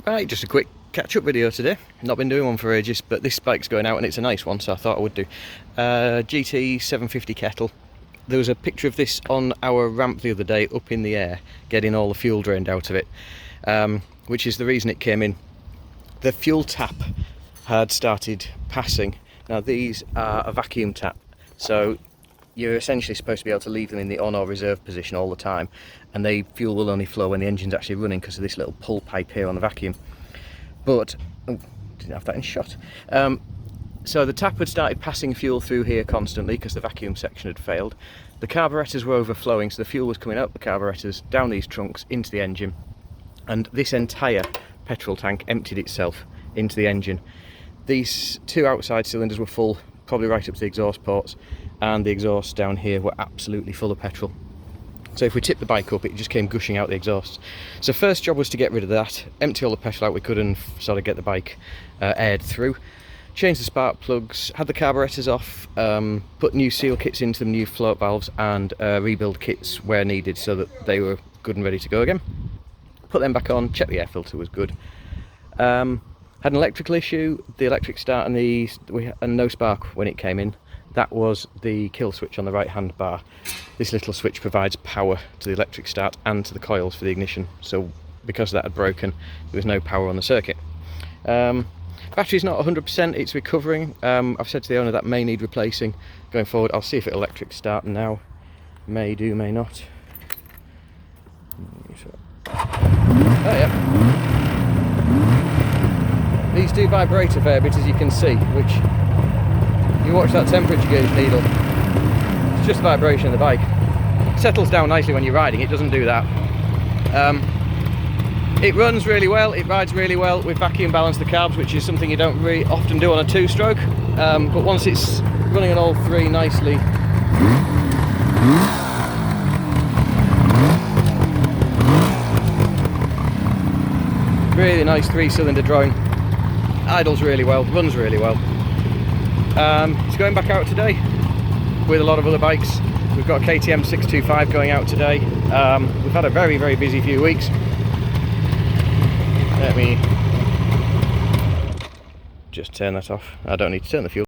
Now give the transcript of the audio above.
Right, just a quick catch-up video today. Not been doing one for ages, but this bike's going out and it's a nice one, so I thought I would do. GT750 kettle. There was a picture of this on our ramp the other day, up in the air, getting all the fuel drained out of it, which is the reason it came in. The fuel tap had started passing. Now these are a vacuum tap, so you're essentially supposed to be able to leave them in the on or reserve position all the time, and fuel will only flow when the engine's actually running because of this little pull pipe here on the vacuum. But didn't have that in shot. So the tap had started passing fuel through here constantly because the vacuum section had failed. The carburetors were overflowing, so the fuel was coming out the carburetors, down these trunks, into the engine, and this entire petrol tank emptied itself into the engine. These two outside cylinders were full, probably right up to the exhaust ports, and the exhausts down here were absolutely full of petrol. So if we tipped the bike up, it just came gushing out the exhaust. So first job was to get rid of that, empty all the petrol out we could and sort of get the bike aired through. Change the spark plugs, had the carburetors off, put new seal kits into them, new float valves, and rebuild kits where needed so that they were good and ready to go again. Put them back on, check the air filter was good. Had an electrical issue, the electric start and no spark when it came in. That was the kill switch on the right hand bar. This little switch provides power to the electric start and to the coils for the ignition. So because that had broken, there was no power on the circuit. Battery's not 100%, it's recovering. I've said to the owner that may need replacing going forward. I'll see if it'll electric start now. May do, may not. Oh yeah. These do vibrate a fair bit, as you can see, which you watch that temperature gauge needle. It's just vibration of the bike. It settles down nicely when you're riding, it doesn't do that. It runs really well, it rides really well. We've vacuum balanced the carbs, which is something you don't really often do on a two-stroke. But once it's running on all three nicely, really nice 3-cylinder drone. Idles really well, runs really well. It's going back out today with a lot of other bikes. We've got a KTM 625 going out today. We've had a very, very busy few weeks. Let me just turn that off. I don't need to turn the fuel.